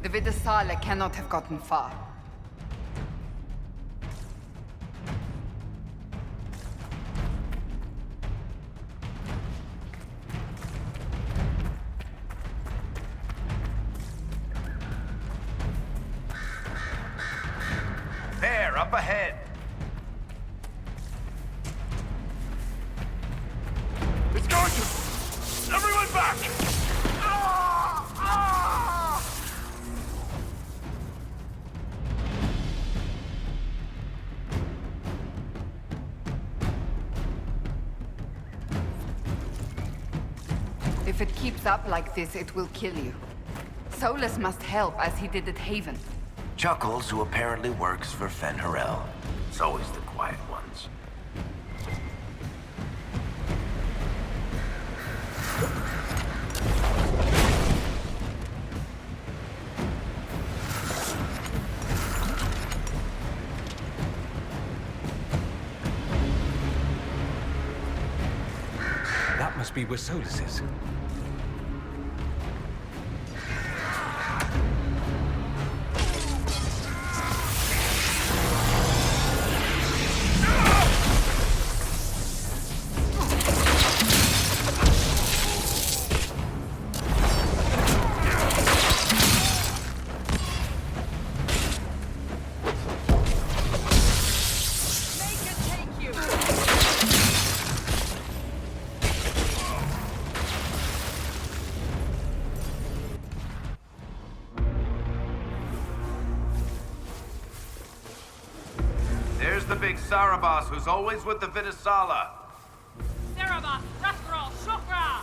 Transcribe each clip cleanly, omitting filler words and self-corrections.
The Vidasala cannot have gotten far. There, up ahead. It's going to... Everyone back! Ah! Ah! If it keeps up like this, it will kill you. Solus must help, as he did at Haven. Chuckles, who apparently works for Fen'Harel. It's always the quiet ones. That must be where Solus is. There's the big Sarabas who's always with the Vidasala. Sarabas, Rathral, Shokra!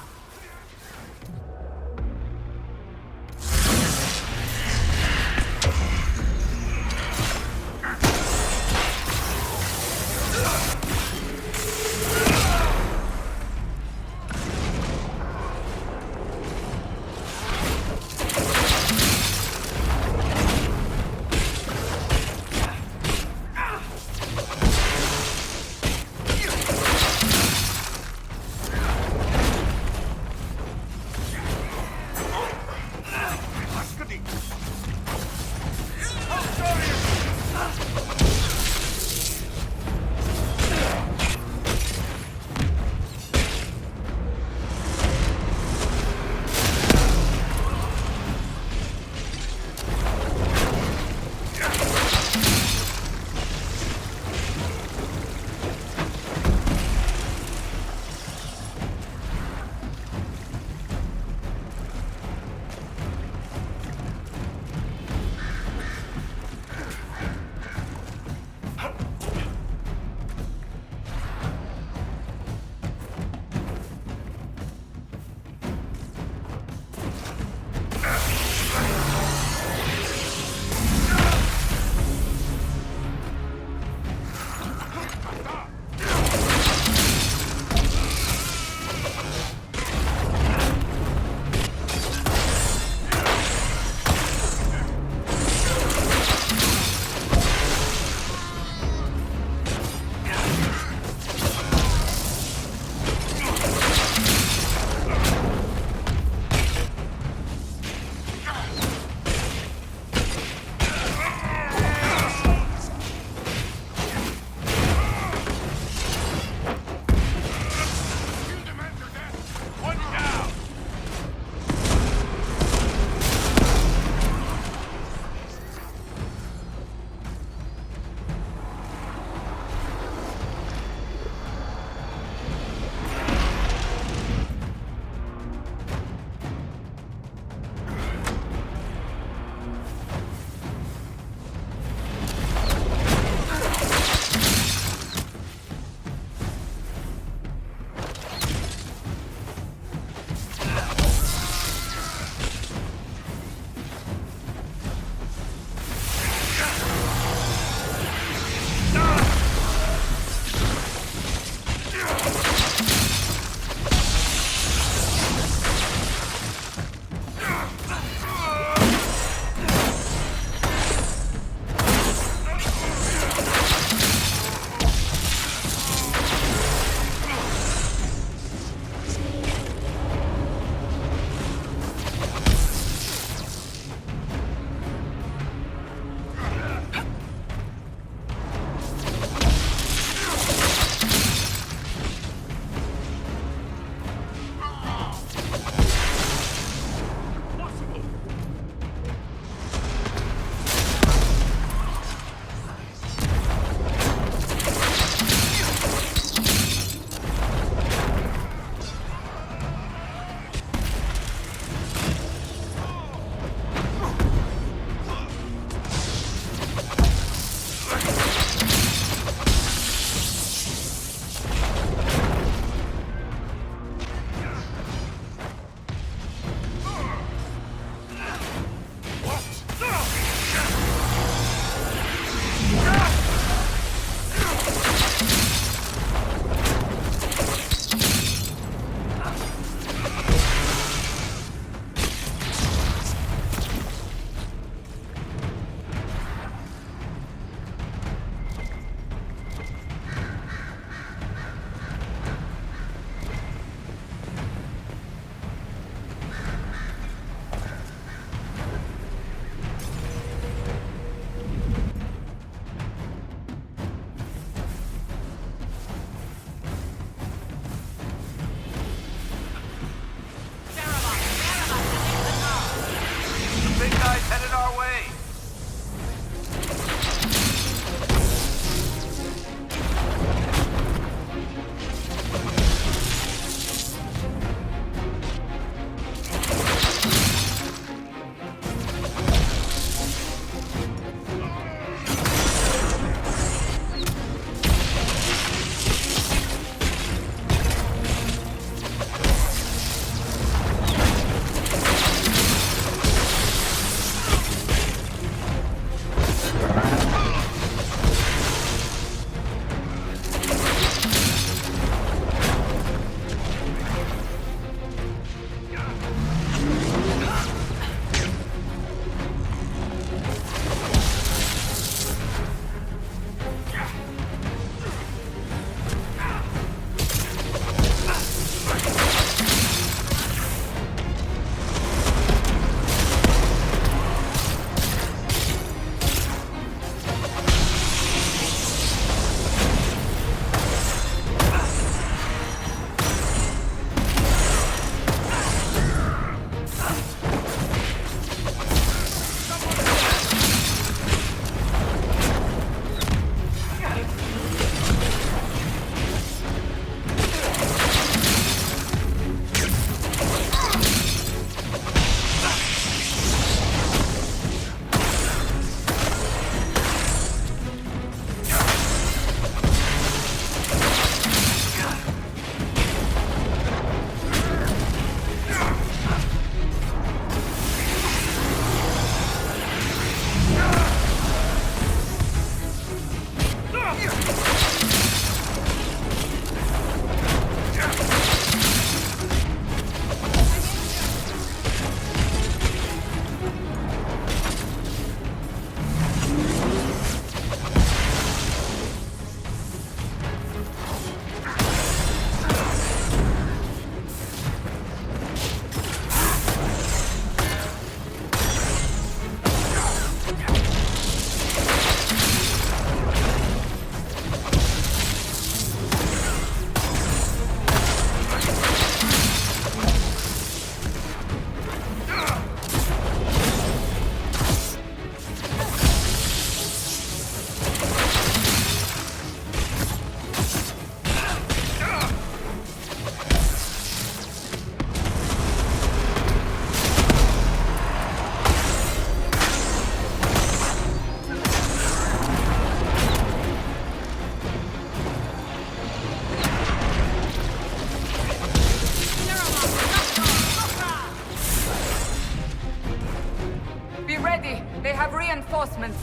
They have reinforcements.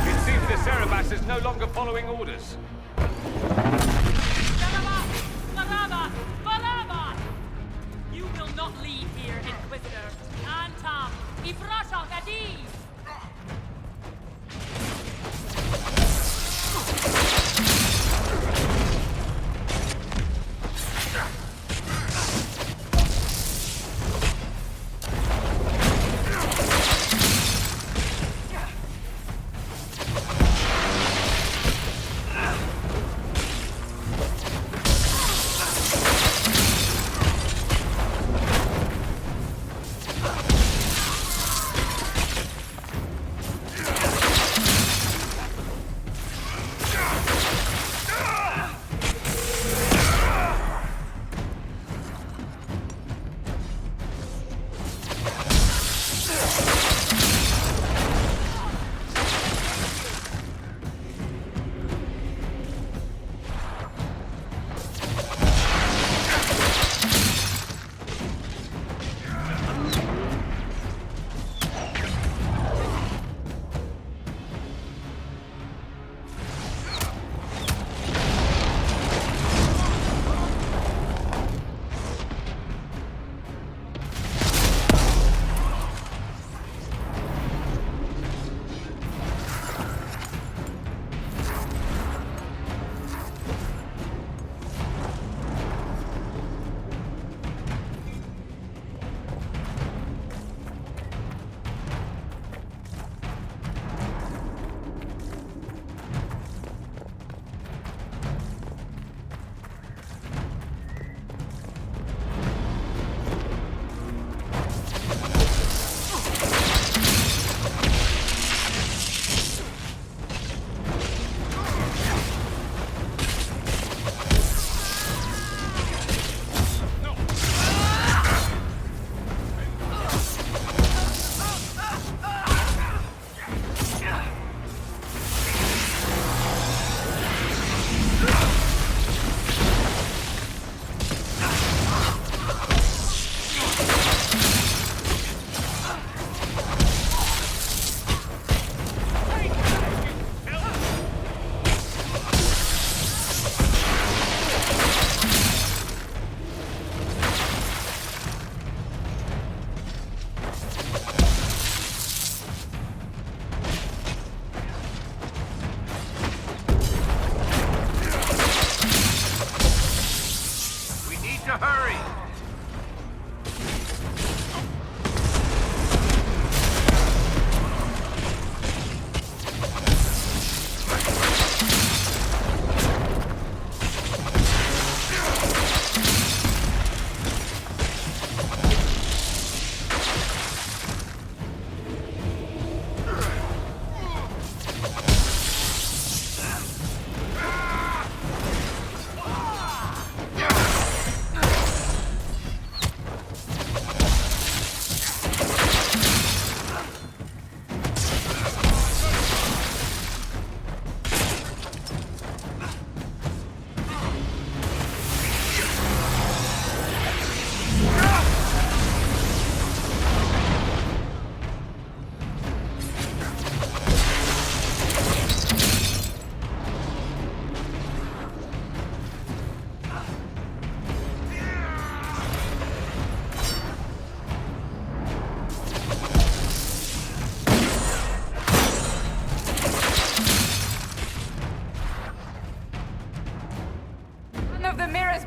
It seems the Cerebas is no longer following orders. You will not leave here, Inquisitor. Antam, Ifrashal Gadiz!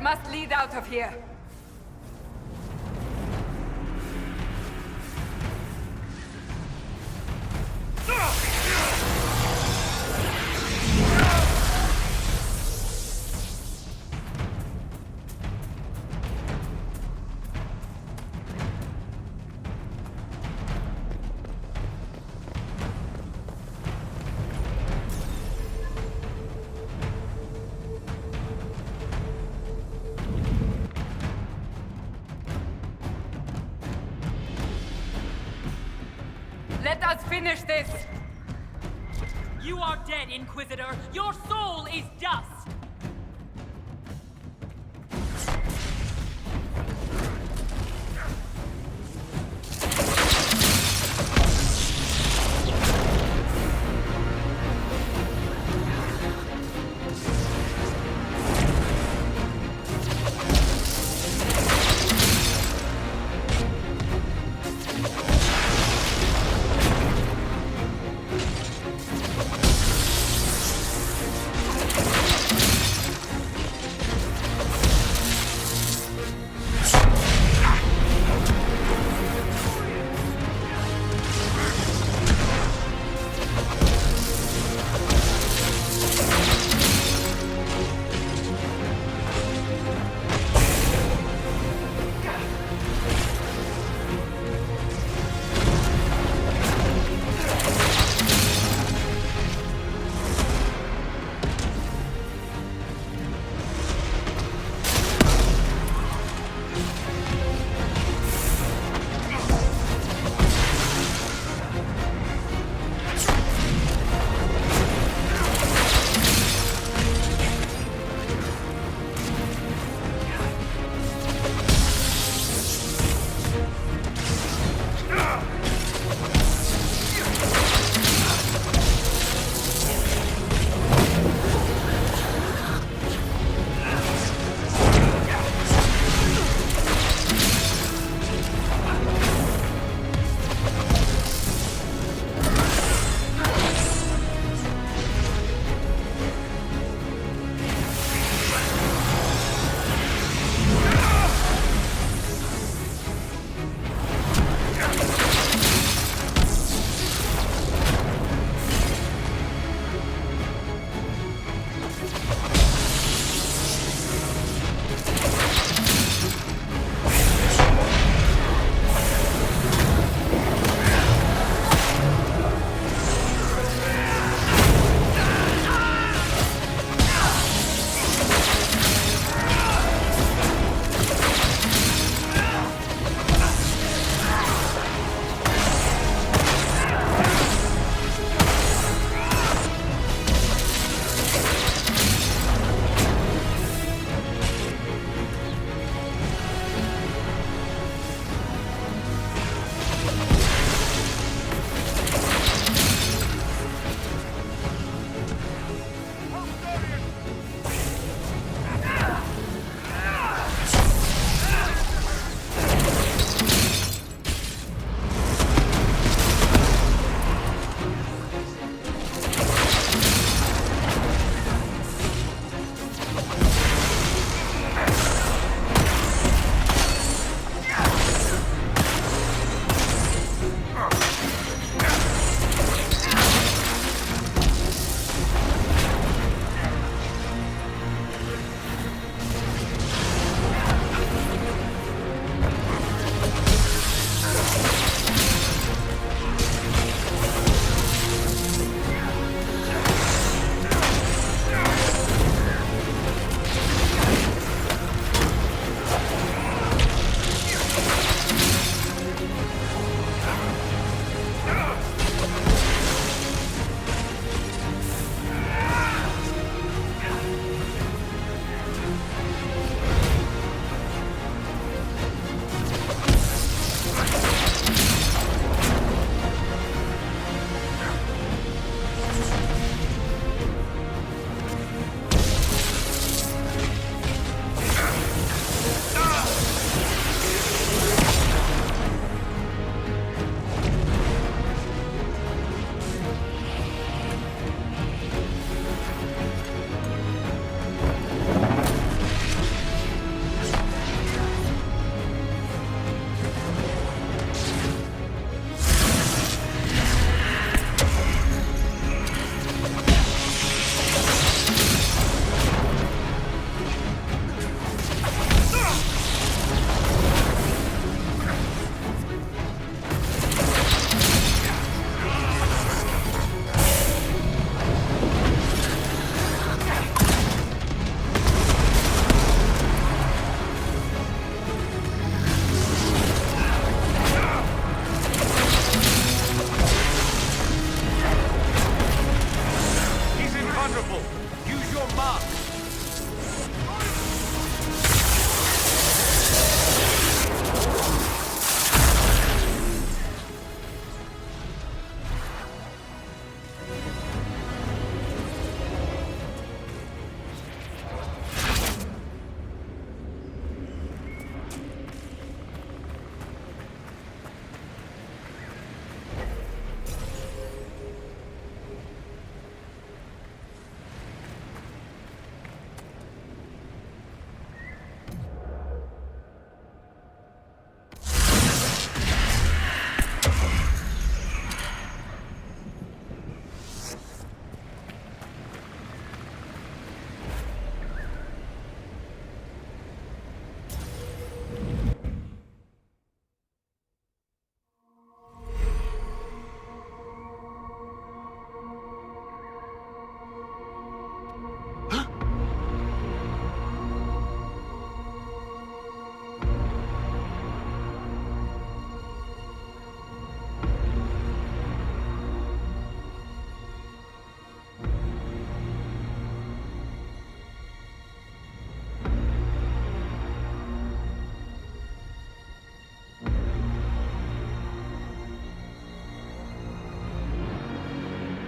Must lead out of here. Let us finish this! You are dead, Inquisitor! Your soul is dust!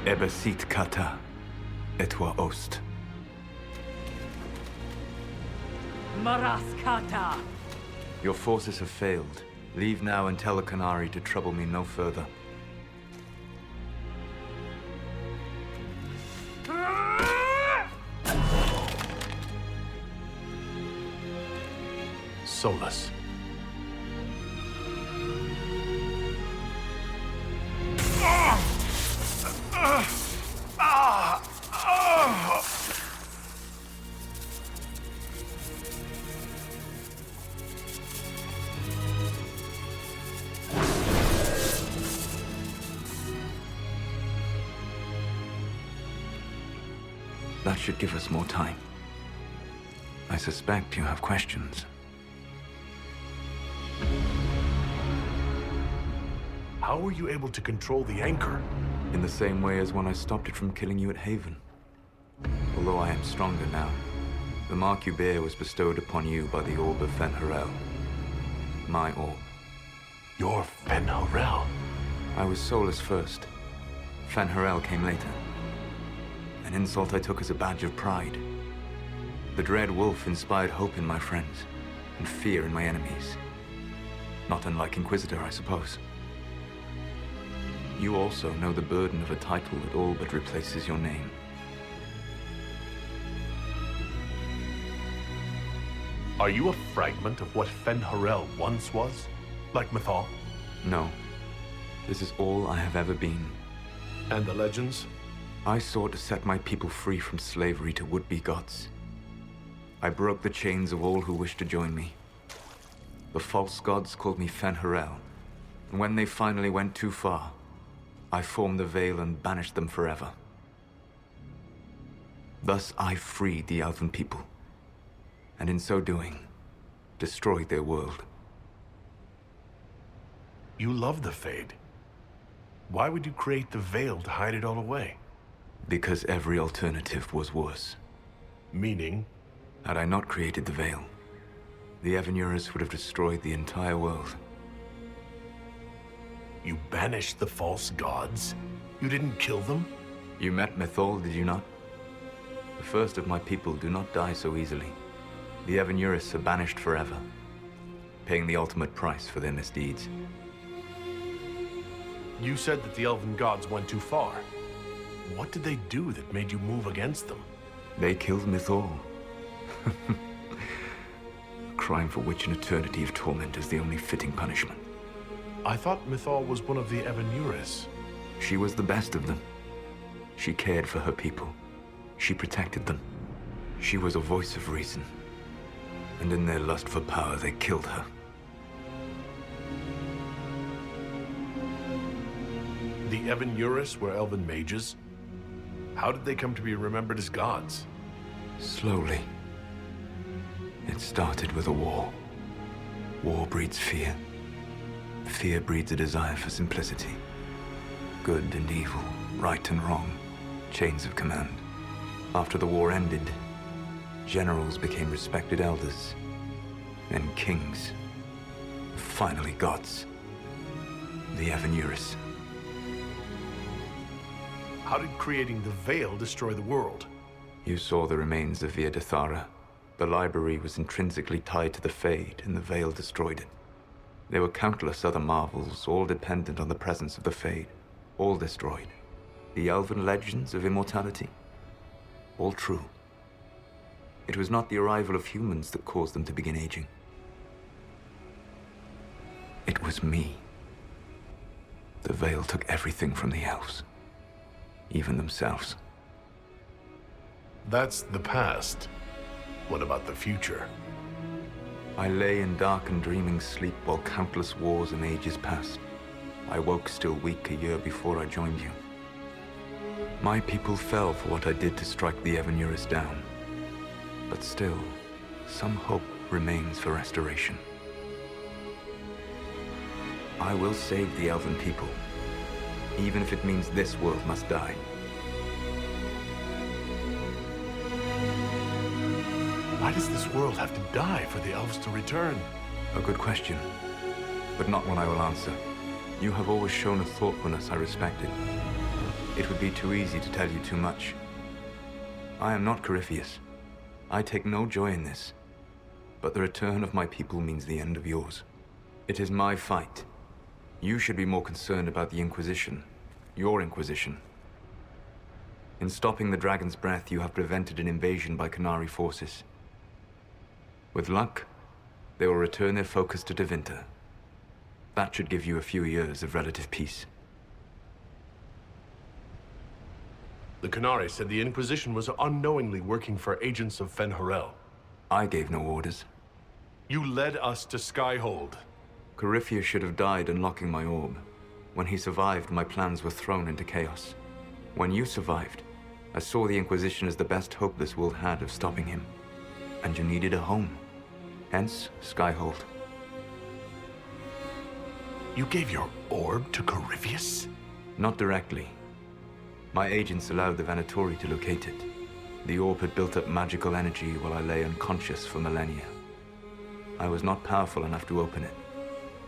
Ebesit kata, etwa ost. Maraskata! Your forces have failed. Leave now and tell the Canary to trouble me no further. Solus. That should give us more time. I suspect you have questions. How were you able to control the anchor? In the same way as when I stopped it from killing you at Haven. Although I am stronger now, the mark you bear was bestowed upon you by the Orb of Fen'Harel. My orb. You're Fen'Harel. I was Solus first. Fen'Harel came later. An insult I took as a badge of pride. The Dread Wolf inspired hope in my friends, and fear in my enemies. Not unlike Inquisitor, I suppose. You also know the burden of a title that all but replaces your name. Are you a fragment of what Fen'Harel once was? Like Mythal? No. This is all I have ever been. And the legends? I sought to set my people free from slavery to would-be gods. I broke the chains of all who wished to join me. The false gods called me Fen'Harel, and when they finally went too far, I formed the Veil and banished them forever. Thus I freed the Elven people, and in so doing, destroyed their world. You love the Fade. Why would you create the Veil to hide it all away? Because every alternative was worse. Meaning? Had I not created the Veil, the Eranehn would have destroyed the entire world. You banished the false gods? You didn't kill them? You met Mythal, did you not? The first of my people do not die so easily. The Eranehn are banished forever, paying the ultimate price for their misdeeds. You said that the Elven gods went too far. What did they do that made you move against them? They killed Mythal. A crime for which an eternity of torment is the only fitting punishment. I thought Mythal was one of the Eranehn. She was the best of them. She cared for her people. She protected them. She was a voice of reason. And in their lust for power, they killed her. The Eranehn were Elven mages? How did they come to be remembered as gods? Slowly. It started with a war. War breeds fear. Fear breeds a desire for simplicity. Good and evil, right and wrong, chains of command. After the war ended, generals became respected elders, then kings, finally gods. The Eranehn. How did creating the Veil destroy the world? You saw the remains of Via Dethara. The library was intrinsically tied to the Fade, and the Veil destroyed it. There were countless other marvels, all dependent on the presence of the Fade, all destroyed. The Elven legends of immortality, all true. It was not the arrival of humans that caused them to begin aging. It was me. The Veil took everything from the elves, even themselves. That's the past. What about the future? I lay in dark and dreaming sleep while countless wars and ages passed. I woke still weak a year before I joined you. My people fell for what I did to strike the Eranehn down. But still, some hope remains for restoration. I will save the Elven people, even if it means this world must die. Why does this world have to die for the elves to return? A good question, but not one I will answer. You have always shown a thoughtfulness I respected. It would be too easy to tell you too much. I am not Corypheus. I take no joy in this. But the return of my people means the end of yours. It is my fight. You should be more concerned about the Inquisition. Your Inquisition. In stopping the Dragon's Breath, you have prevented an invasion by Qunari forces. With luck, they will return their focus to Tevinter. That should give you a few years of relative peace. The Qunari said the Inquisition was unknowingly working for agents of Fen'Harel. I gave no orders. You led us to Skyhold. Corypheus should have died unlocking my orb. When he survived, my plans were thrown into chaos. When you survived, I saw the Inquisition as the best hope this world had of stopping him. And you needed a home. Hence, Skyhold. You gave your orb to Corypheus? Not directly. My agents allowed the Venatori to locate it. The orb had built up magical energy while I lay unconscious for millennia. I was not powerful enough to open it.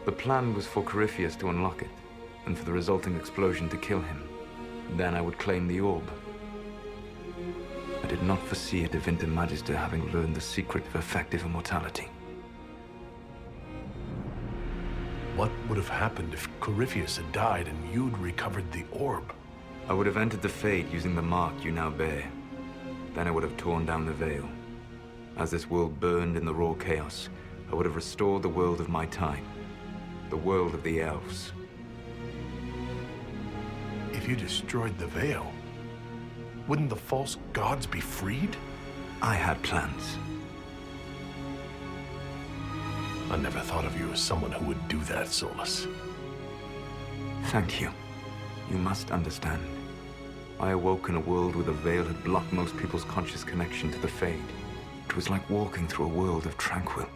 The plan was for Corypheus to unlock it, and for the resulting explosion to kill him. Then I would claim the orb. I did not foresee a Tevinter Magister having learned the secret of effective immortality. What would have happened if Corypheus had died and you'd recovered the orb? I would have entered the Fade using the mark you now bear. Then I would have torn down the veil. As this world burned in the raw chaos, I would have restored the world of my time. The world of the elves. If you destroyed the veil, wouldn't the false gods be freed? I had plans. I never thought of you as someone who would do that, Solus. Thank you. You must understand. I awoke in a world where the veil had blocked most people's conscious connection to the Fade. It was like walking through a world of tranquil.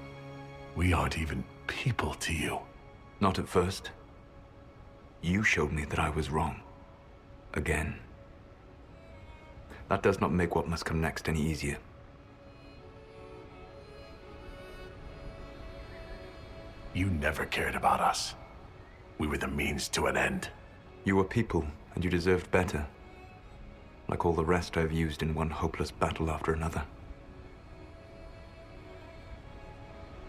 We aren't even people to you. Not at first. You showed me that I was wrong. Again. That does not make what must come next any easier. You never cared about us. We were the means to an end. You were people, and you deserved better. Like all the rest I've used in one hopeless battle after another.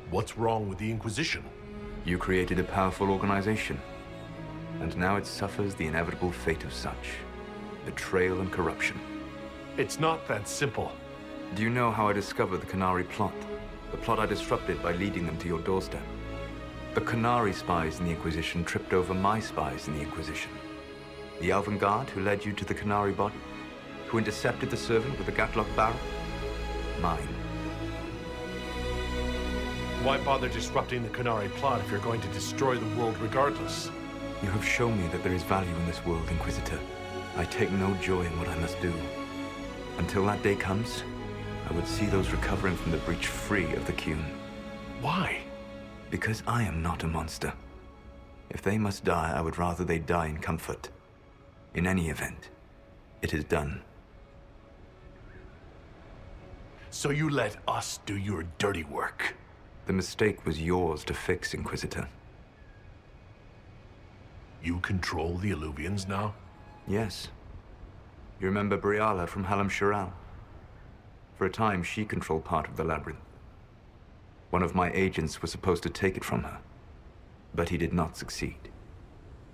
What's wrong with the Inquisition? You created a powerful organization, and now it suffers the inevitable fate of such. Betrayal and corruption. It's not that simple. Do you know how I discovered the Qunari plot? The plot I disrupted by leading them to your doorstep. The Qunari spies in the Inquisition tripped over my spies in the Inquisition. The Elven Guard who led you to the Qunari body? Who intercepted the servant with the Gatlock barrel? Mine. Why bother disrupting the Qunari plot if you're going to destroy the world regardless? You have shown me that there is value in this world, Inquisitor. I take no joy in what I must do. Until that day comes, I would see those recovering from the breach free of the Qun. Why? Because I am not a monster. If they must die, I would rather they die in comfort. In any event, it is done. So you let us do your dirty work? The mistake was yours to fix, Inquisitor. You control the Eluvians now? Yes. You remember Briala from Halam Shiral? For a time, she controlled part of the labyrinth. One of my agents was supposed to take it from her, but he did not succeed.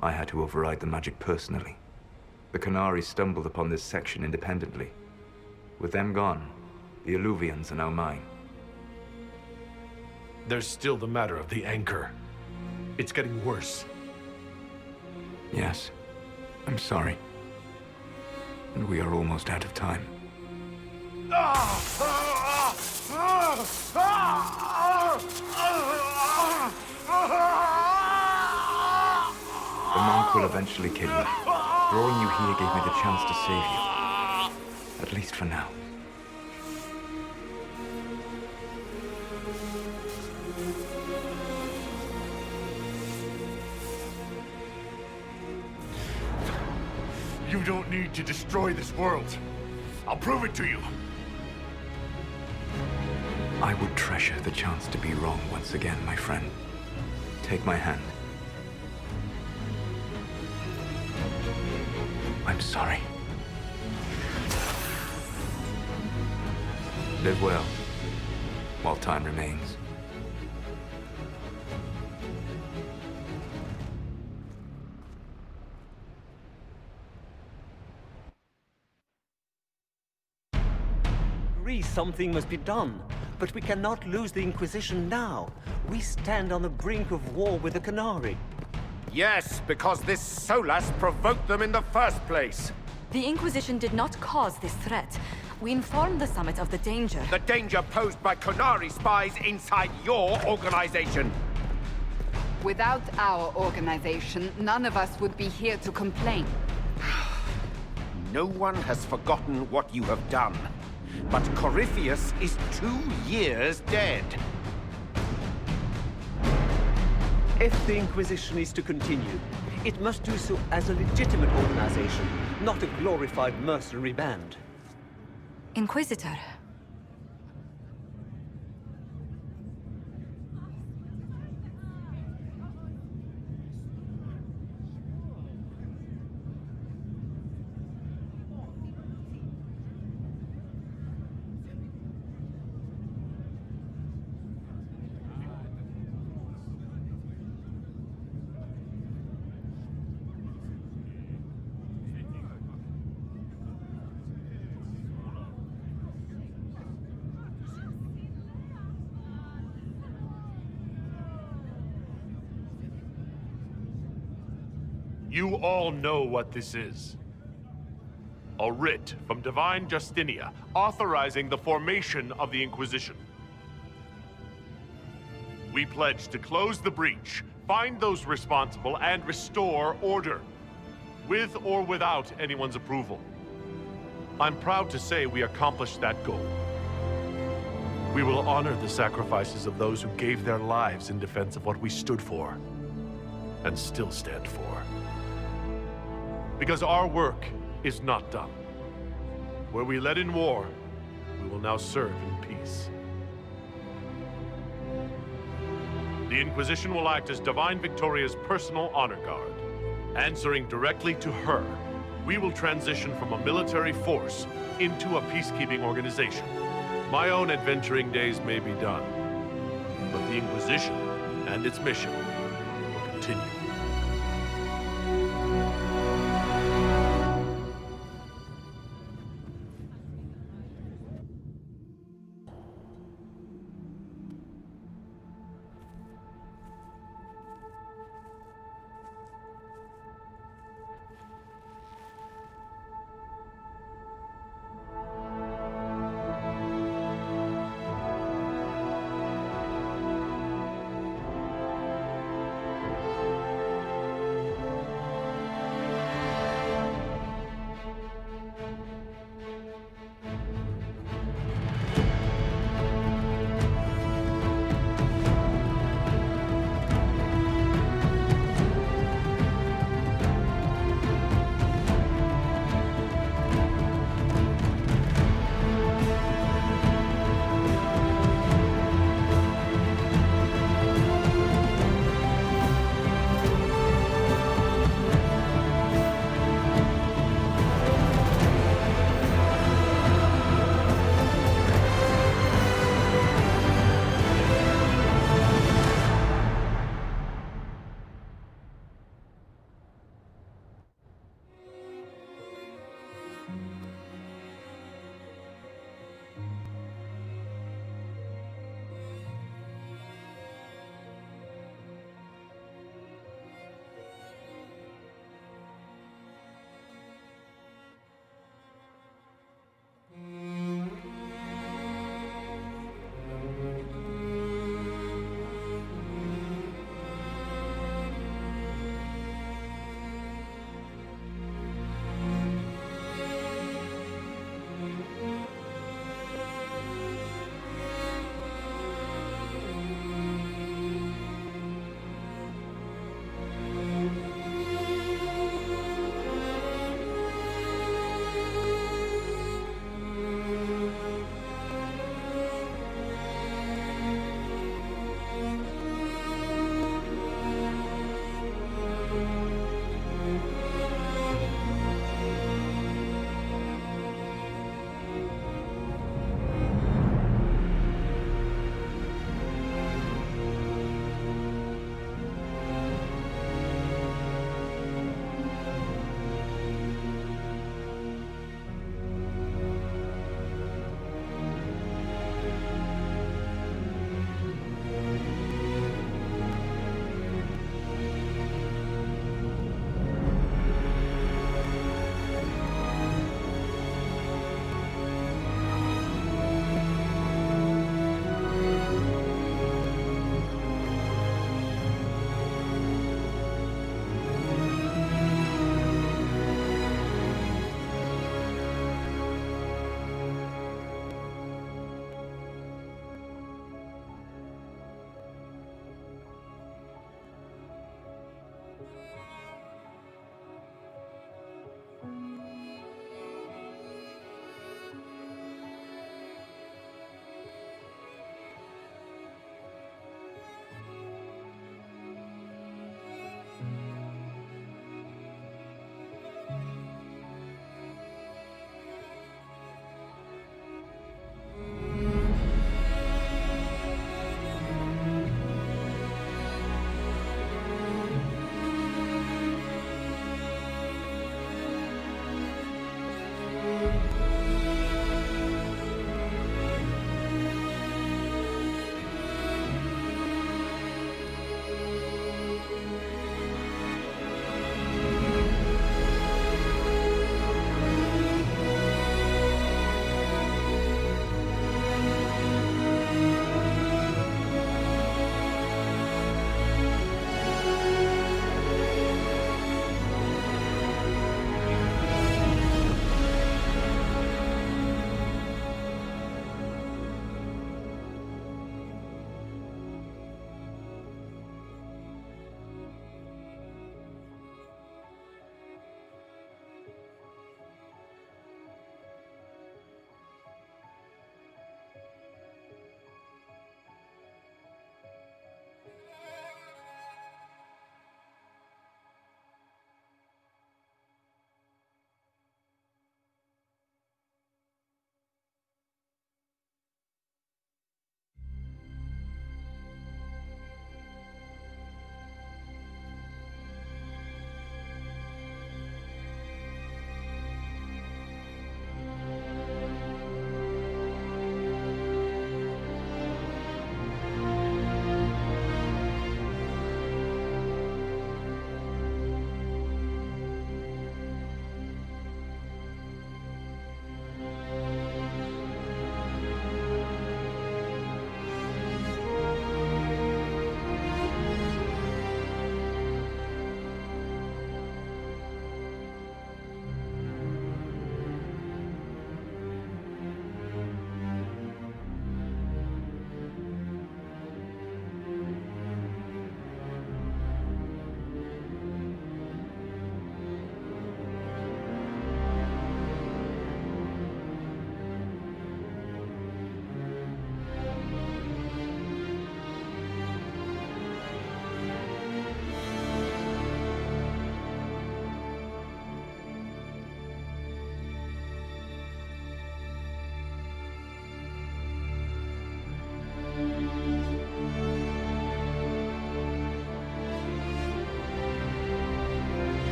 I had to override the magic personally. The Qunari stumbled upon this section independently. With them gone, the Eluvians are now mine. There's still the matter of the anchor. It's getting worse. Yes, I'm sorry. And we are almost out of time. The monk will eventually kill you. Drawing you here gave me the chance to save you. At least for now. You don't need to destroy this world. I'll prove it to you. I would treasure the chance to be wrong once again, my friend. Take my hand. I'm sorry. Live well, while time remains. Something must be done, but we cannot lose the Inquisition now. We stand on the brink of war with the Canary. Yes, because this Solas provoked them in the first place. The Inquisition did not cause this threat. We informed the Summit of the danger. The danger posed by Canary spies inside your organization. Without our organization, none of us would be here to complain. No one has forgotten what you have done. But Corypheus is 2 years dead. If the Inquisition is to continue, it must do so as a legitimate organization, not a glorified mercenary band. Inquisitor. You all know what this is. A writ from Divine Justinia authorizing the formation of the Inquisition. We pledge to close the breach, find those responsible, and restore order, with or without anyone's approval. I'm proud to say we accomplished that goal. We will honor the sacrifices of those who gave their lives in defense of what we stood for, and still stand for. Because our work is not done. Where we led in war, we will now serve in peace. The Inquisition will act as Divine Victoria's personal honor guard. Answering directly to her, we will transition from a military force into a peacekeeping organization. My own adventuring days may be done, but the Inquisition and its mission will continue.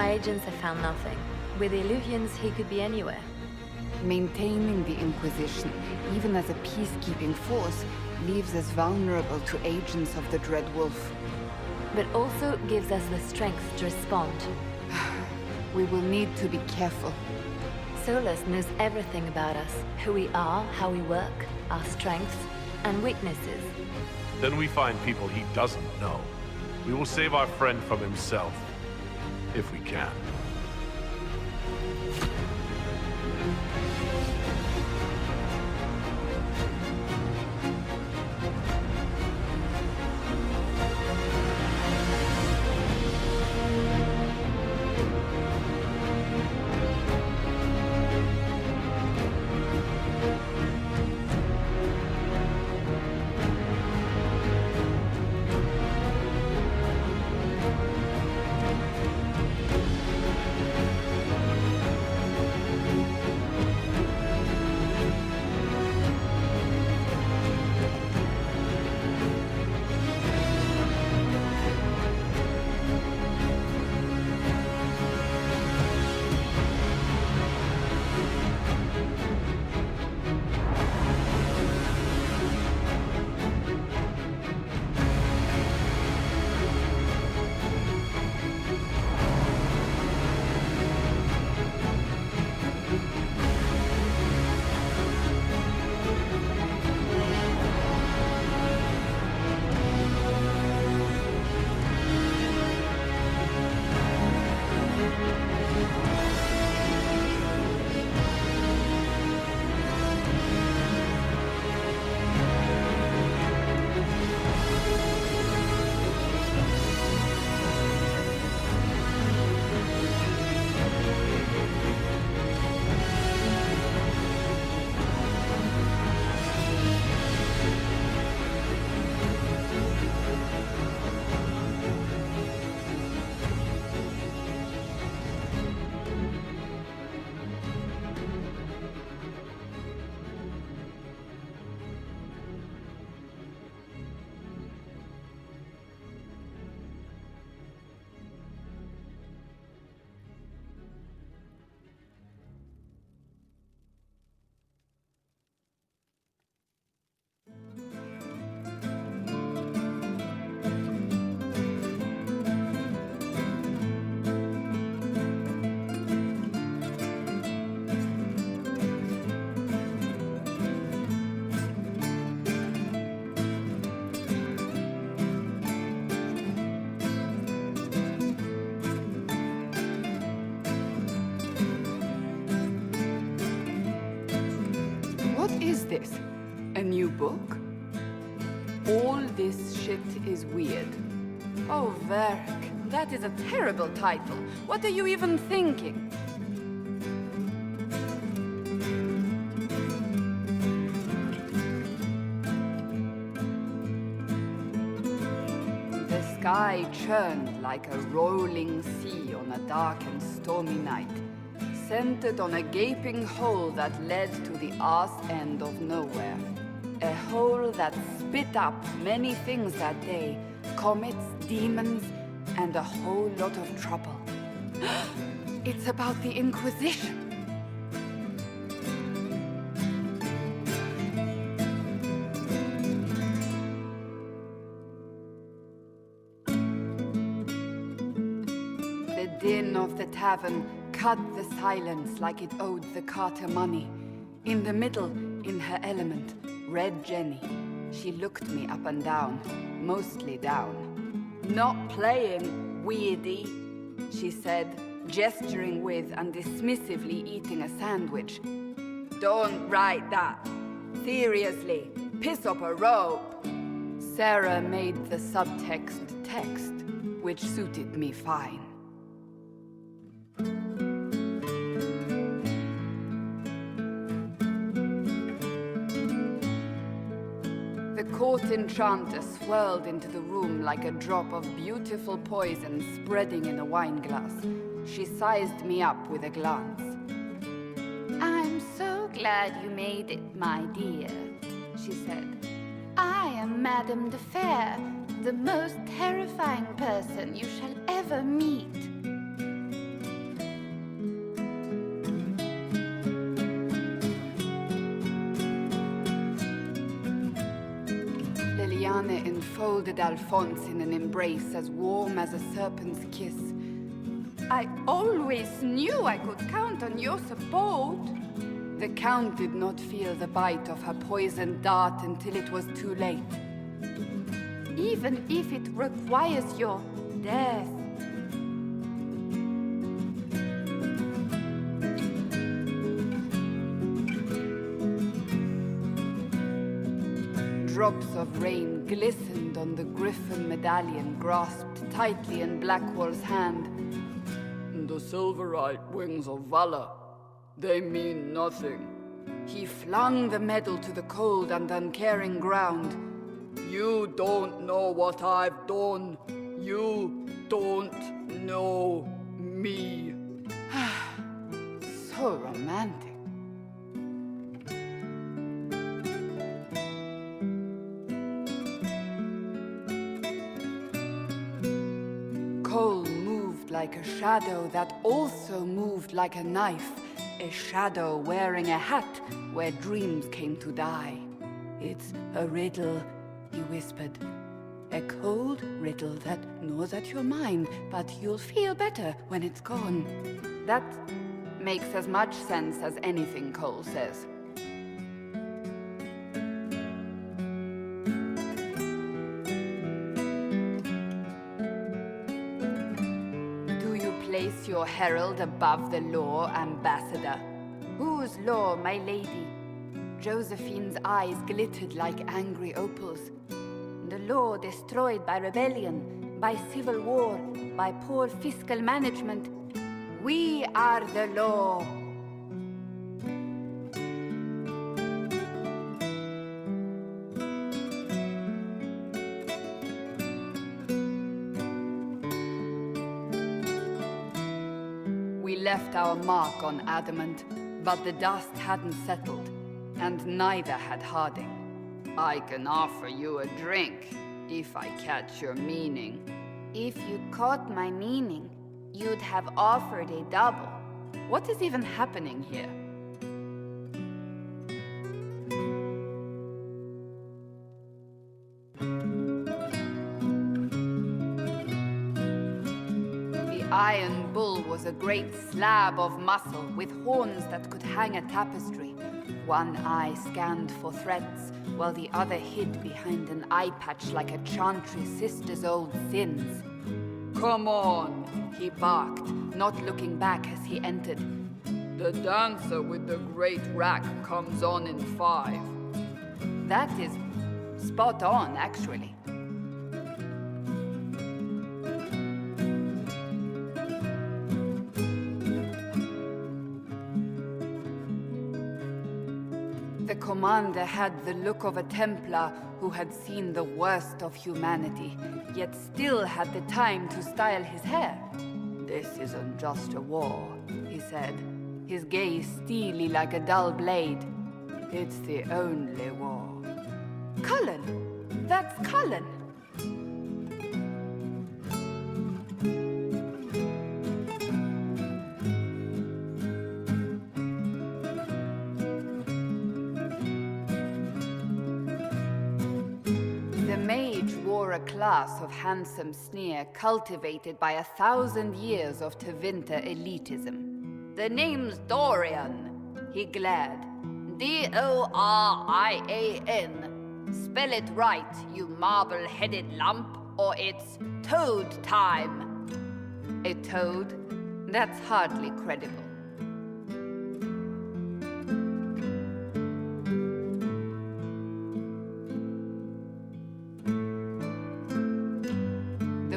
My agents have found nothing. With the Eluvians, he could be anywhere. Maintaining the Inquisition, even as a peacekeeping force, leaves us vulnerable to agents of the Dread Wolf. But also gives us the strength to respond. We will need to be careful. Solus knows everything about us. Who we are, how we work, our strengths and weaknesses. Then we find people he doesn't know. We will save our friend from himself. If we can. Is this a new book? All this shit is weird. Oh, Varric, that is a terrible title. What are you even thinking? The sky churned like a rolling sea on a dark and stormy night, centered on a gaping hole that led to the arse end of nowhere. A hole that spit up many things that day, comets, demons, and a whole lot of trouble. It's about the Inquisition. The din of the tavern cut the silence like it owed the carter money. In the middle, in her element, Red Jenny. She looked me up and down, mostly down. Not playing, weirdy, she said, gesturing with and dismissively eating a sandwich. Don't write that. Seriously, piss up a robe. Sarah made the subtext text, which suited me fine. The court enchanter swirled into the room like a drop of beautiful poison spreading in a wineglass. She sized me up with a glance. I'm so glad you made it, my dear, she said. I am Madame de Fair, the most terrifying person you shall ever meet. Eranehn enfolded Alphonse in an embrace as warm as a serpent's kiss. I always knew I could count on your support. The Count did not feel the bite of her poisoned dart until it was too late. Even if it requires your death. Drops of rain glistened on the griffin medallion grasped tightly in Blackwall's hand. The silverite wings of valor, they mean nothing. He flung the medal to the cold and uncaring ground. You don't know what I've done. You don't know me. So romantic. Cole moved like a shadow that also moved like a knife. A shadow wearing a hat where dreams came to die. It's a riddle, he whispered. A cold riddle that gnaws at your mind, but you'll feel better when it's gone. That makes as much sense as anything Cole says. Place your herald above the law, ambassador. Whose law, my lady? Josephine's eyes glittered like angry opals. The law destroyed by rebellion, by civil war, by poor fiscal management. We are the law. We left our mark on adamant, but the dust hadn't settled, and neither had Harding. I can offer you a drink, if I catch your meaning. If you caught my meaning, you'd have offered a double. What is even happening here? Iron Bull was a great slab of muscle with horns that could hang a tapestry. One eye scanned for threats, while the other hid behind an eye patch like a chantry sister's old sins. Come on, he barked, not looking back as he entered. The dancer with the great rack comes on in 5. That is spot on, actually. The commander had the look of a Templar who had seen the worst of humanity, yet still had the time to style his hair. This isn't just a war, he said, his gaze steely like a dull blade. It's the only war. Cullen! That's Cullen! A class of handsome sneer cultivated by 1,000 years of Tevinter elitism. The name's Dorian, he glared. D-O-R-I-A-N. Spell it right, you marble-headed lump, or it's toad time. A toad? That's hardly credible.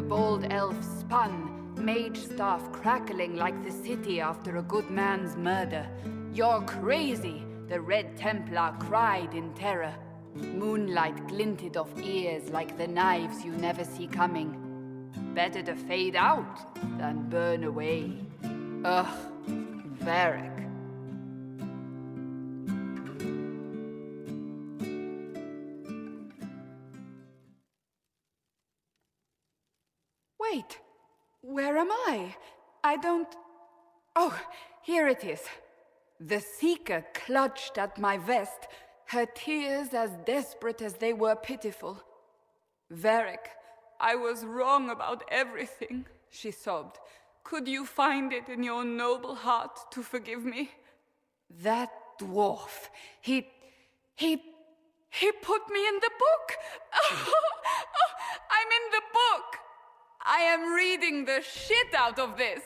Bold elf spun, mage staff crackling like the city after a good man's murder. You're crazy, the Red Templar cried in terror. Moonlight glinted off ears like the knives you never see coming. Better to fade out than burn away. Ugh, Varric. Wait, where am I? I don't... Oh, here it is. The Seeker clutched at my vest, her tears as desperate as they were pitiful. Varric, I was wrong about everything, she sobbed. Could you find it in your noble heart to forgive me? That dwarf, he put me in the book! I'm in the book! I am reading the shit out of this!